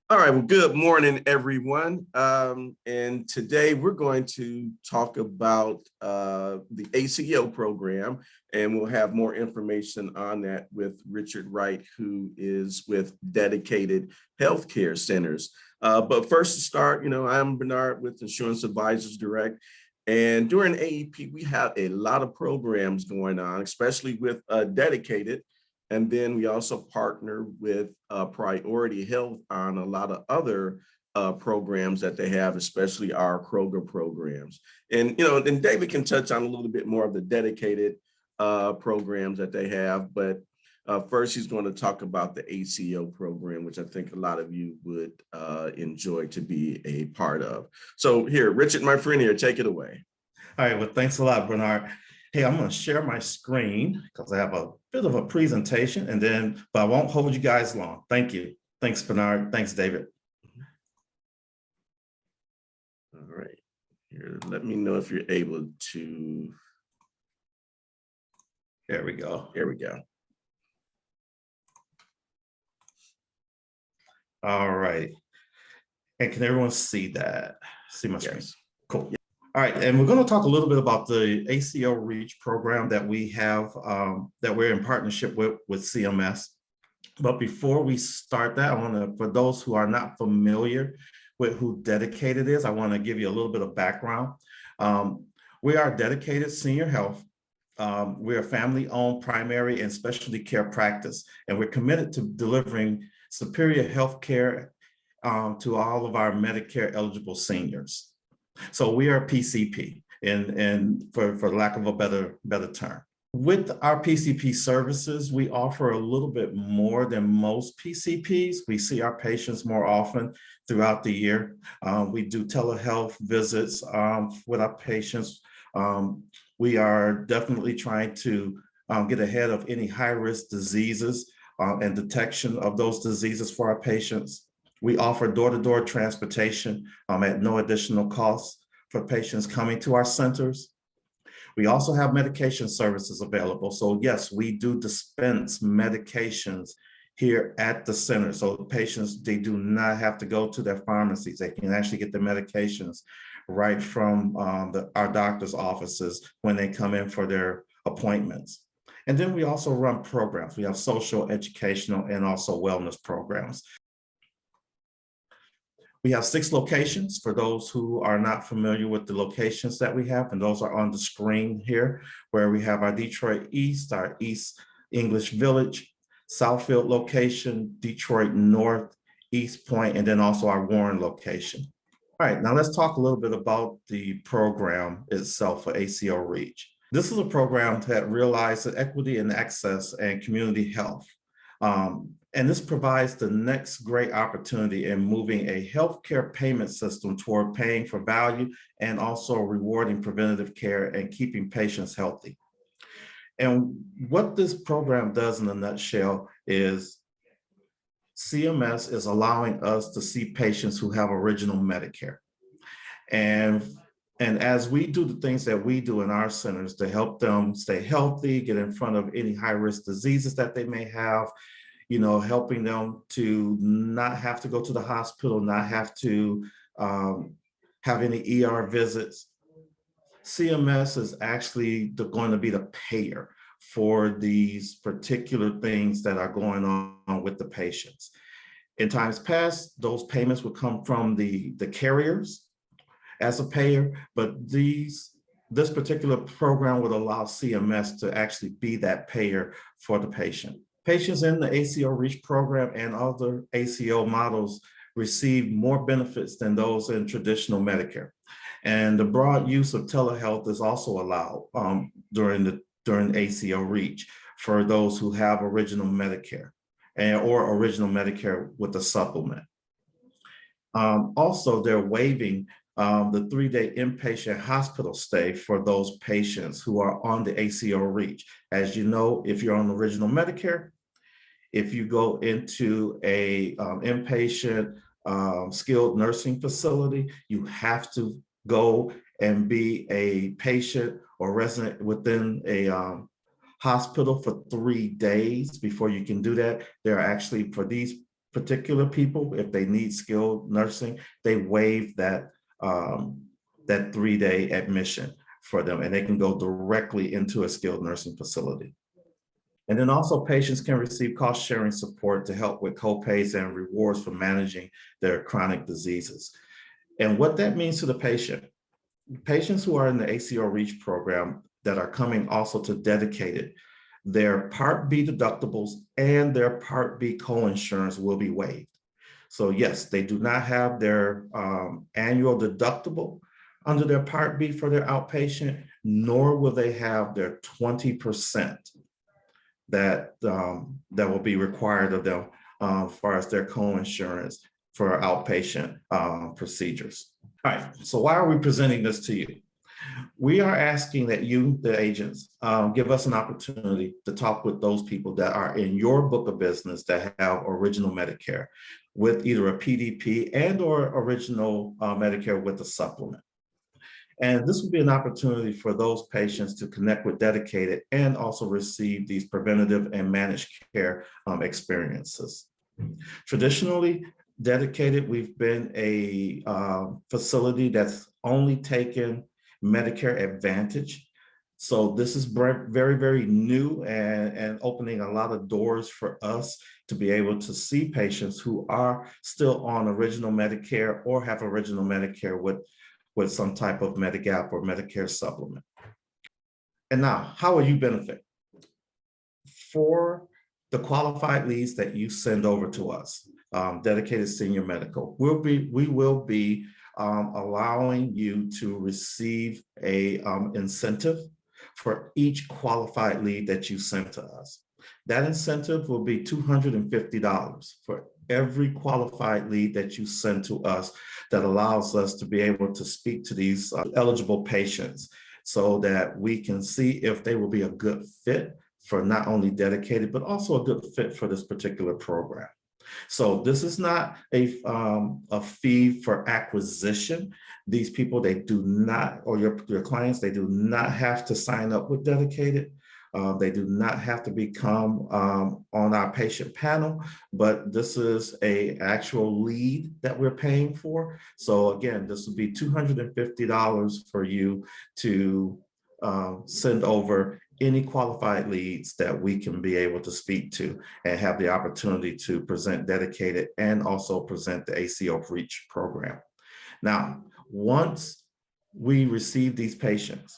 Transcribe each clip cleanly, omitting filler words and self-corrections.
All right, well, good morning, everyone. And today we're going to talk about the ACO program, and we'll have more information on that with Richard Wright, who is with Dedicated Healthcare Centers. But first to start, I'm Bernard with Insurance Advisors Direct. And during AEP, we have a lot of programs going on, especially with Dedicated. And then we also partner with Priority Health on a lot of other programs that they have, especially our Kroger programs. And, then David can touch on a little bit more of the dedicated programs that they have. But first, he's going to talk about the ACO program, which I think a lot of you would enjoy to be a part of. So here, Richard, my friend here, take it away. All right, well, thanks a lot, Bernard. Hey, I'm going to share my screen because I have a bit of a presentation but I won't hold you guys long. Thank you. Thanks, Bernard. Thanks, David. All right. Here, let me know if you're able to. There we go. Here we go. All right. And can everyone see that? See my screen? Yes. Cool. Yeah. All right, and we're going to talk a little bit about the ACO REACH program that we have, that we're in partnership with CMS. But before we start that, I want to, for those who are not familiar with who Dedicated is, I want to give you a little bit of background. We are Dedicated Senior Health. We're a family-owned primary and specialty care practice, and we're committed to delivering superior health care to all of our Medicare eligible seniors. So we are PCP, and for lack of a better term. With our PCP services, we offer a little bit more than most PCPs. We see our patients more often throughout the year. We do telehealth visits with our patients. We are definitely trying to get ahead of any high-risk diseases and detection of those diseases for our patients. We offer door-to-door transportation at no additional cost for patients coming to our centers. We also have medication services available. So yes, we do dispense medications here at the center. So the patients, they do not have to go to their pharmacies. They can actually get the medications right from our doctor's offices when they come in for their appointments. And then we also run programs. We have social, educational, and also wellness programs. We have 6 locations for those who are not familiar with the locations that we have, and those are on the screen here, where we have our Detroit East, our East English Village, Southfield location, Detroit North, East Point, and then also our Warren location. All right, now let's talk a little bit about the program itself for ACO REACH. This is a program that realizes equity and access and community health. And this provides the next great opportunity in moving a healthcare payment system toward paying for value and also rewarding preventative care and keeping patients healthy. And what this program does in a nutshell is CMS is allowing us to see patients who have original Medicare. And as we do the things that we do in our centers to help them stay healthy, get in front of any high-risk diseases that they may have, helping them to not have to go to the hospital, not have to have any ER visits. CMS is actually going to be the payer for these particular things that are going on with the patients. In times past, those payments would come from the carriers as a payer, but this particular program would allow CMS to actually be that payer for the patient. Patients in the ACO REACH program and other ACO models receive more benefits than those in traditional Medicare. And the broad use of telehealth is also allowed during ACO REACH for those who have original Medicare or original Medicare with a supplement. Also, they're waiving the 3-day inpatient hospital stay for those patients who are on the ACO REACH. As you know, if you're on original Medicare, if you go into a inpatient skilled nursing facility, you have to go and be a patient or resident within a hospital for 3 days before you can do that. There are actually, for these particular people, if they need skilled nursing, they waive that, that 3-day admission for them, and they can go directly into a skilled nursing facility. And then also patients can receive cost sharing support to help with co-pays and rewards for managing their chronic diseases. And what that means to the patient, patients who are in the ACO REACH program that are coming also to Dedicated, their Part B deductibles and their Part B coinsurance will be waived. So yes, they do not have their annual deductible under their Part B for their outpatient, nor will they have their 20% that will be required of them as far as their coinsurance for outpatient procedures. All right, so why are we presenting this to you? We are asking that you, the agents, give us an opportunity to talk with those people that are in your book of business that have original Medicare with either a PDP and or original Medicare with a supplement. And this will be an opportunity for those patients to connect with Dedicated and also receive these preventative and managed care experiences. Traditionally, Dedicated, we've been a facility that's only taken Medicare Advantage. So this is very, very new and opening a lot of doors for us to be able to see patients who are still on original Medicare or have original Medicare with some type of Medigap or Medicare Supplement. And now, how will you benefit? For the qualified leads that you send over to us, Dedicated Senior Medical, we will be allowing you to receive a incentive for each qualified lead that you send to us. That incentive will be $250 for every qualified lead that you send to us that allows us to be able to speak to these eligible patients so that we can see if they will be a good fit for not only Dedicated, but also a good fit for this particular program. So this is not a fee for acquisition. These people, they do not, or your clients, they do not have to sign up with Dedicated. They do not have to become on our patient panel, but this is an actual lead that we're paying for. So again, this would be $250 for you to send over any qualified leads that we can be able to speak to and have the opportunity to present Dedicated and also present the ACO REACH program. Now, once we receive these patients,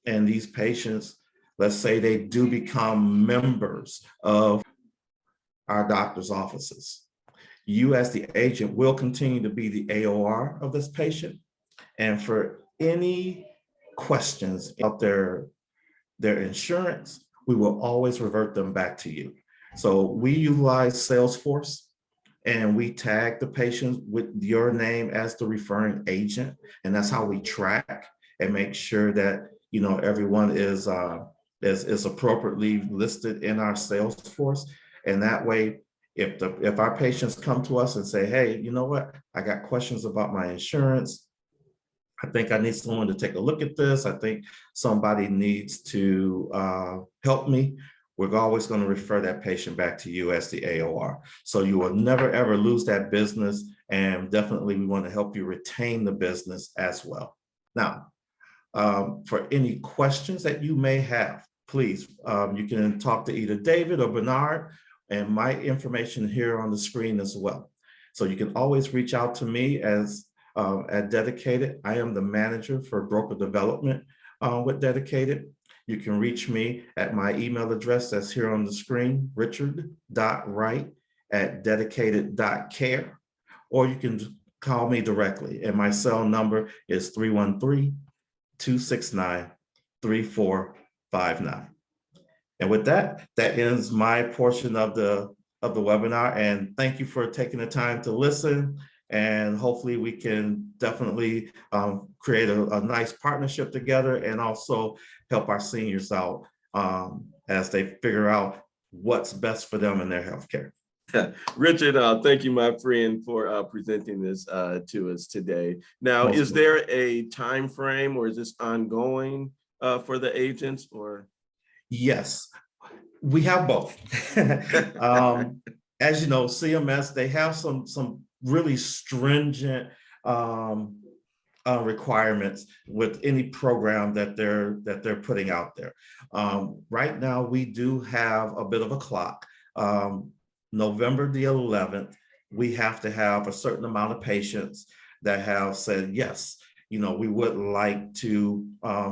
and these patients, let's say they do become members of our doctor's offices, you as the agent will continue to be the AOR of this patient. And for any questions about their insurance, we will always revert them back to you. So we utilize Salesforce and we tag the patient with your name as the referring agent. And that's how we track and make sure that, you know, everyone is appropriately listed in our Salesforce. And that way, if our patients come to us and say, hey, you know what, I got questions about my insurance, I think I need someone to take a look at this, I think somebody needs to help me, we're always going to refer that patient back to you as the AOR. So you will never, ever lose that business. And definitely we want to help you retain the business as well. Now, for any questions that you may have, please, you can talk to either David or Bernard, and my information here on the screen as well. So you can always reach out to me as at Dedicated. I am the manager for broker development with Dedicated. You can reach me at my email address that's here on the screen, richard.wright@dedicated.care, or you can call me directly, and my cell number is 313-269-3459. And with that, that ends my portion of the webinar. And thank you for taking the time to listen. And hopefully we can definitely create a nice partnership together and also help our seniors out as they figure out what's best for them in their healthcare. Richard, thank you, my friend, for presenting this to us today. Now, is there a time frame, or is this ongoing for the agents, or? Yes, we have both. as you know, CMS, they have some really stringent requirements with any program that they're putting out there. Right now, we do have a bit of a clock. November the 11th, we have to have a certain amount of patients that have said, yes, we would like to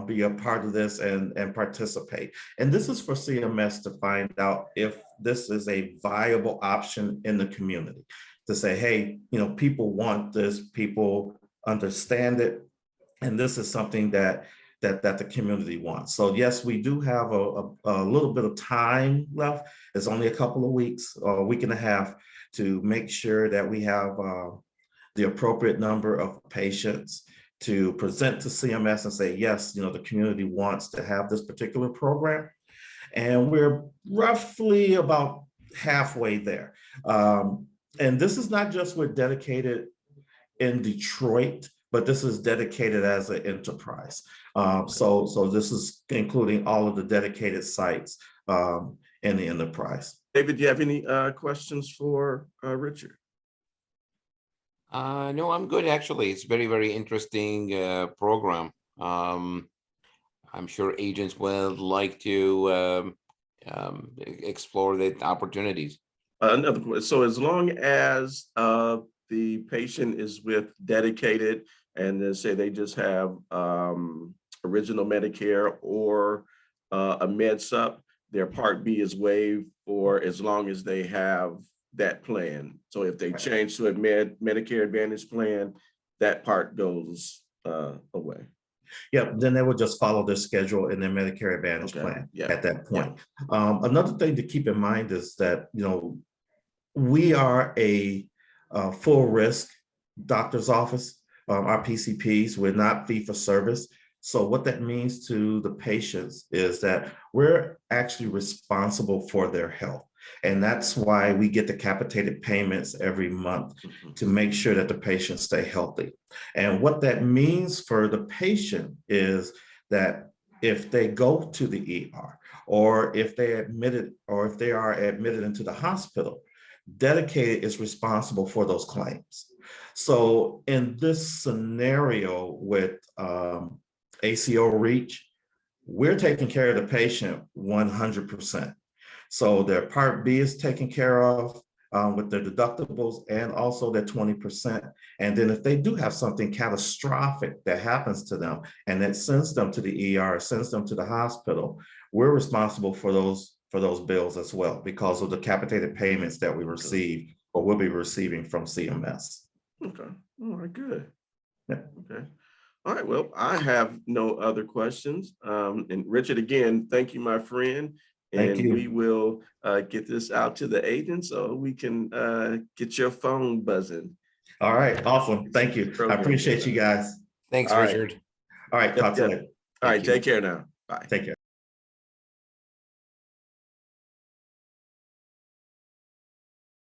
be a part of this and participate. And this is for CMS to find out if this is a viable option in the community, to say, hey, people want this, people understand it, and this is something that the community wants. So yes, we do have a little bit of time left. It's only a couple of weeks, a week and a half, to make sure that we have the appropriate number of patients to present to CMS and say, yes, the community wants to have this particular program. And we're roughly about halfway there. And this is not just with dedicated in Detroit, but this is dedicated as an enterprise. So this is including all of the dedicated sites in the enterprise. David, do you have any questions for Richard? No, I'm good, actually. It's very, very interesting program. I'm sure agents would like to explore the opportunities. Another question. So as long as the patient is with dedicated, and then say they just have original Medicare or a Med Sup, their Part B is waived for as long as they have that plan. So if they change to a Medicare Advantage plan, that part goes away. Yeah, then they will just follow their schedule in their Medicare Advantage plan at that point. Another thing to keep in mind is that, we are a full risk doctor's office. Our PCPs, we're not fee for service. So what that means to the patients is that we're actually responsible for their health. And that's why we get the capitated payments every month to make sure that the patients stay healthy. And what that means for the patient is that if they go to the ER, or if they are admitted into the hospital, dedicated is responsible for those claims. So in this scenario with ACO REACH, we're taking care of the patient 100%. So their Part B is taken care of with their deductibles and also their 20%. And then if they do have something catastrophic that happens to them and that sends them to the ER, sends them to the hospital, we're responsible for those bills as well, because of the capitated payments that we receive or will be receiving from CMS. Okay. All right, good. Yeah. Okay. All right. Well, I have no other questions. And Richard, again, thank you, my friend. And Thank you. we will get this out to the agents so we can get your phone buzzing. All right. Awesome. Thank you. I appreciate you guys. Thanks, All right. Richard. All right. Talk to you later. All right. Thank you. Take care now. Bye. Take care.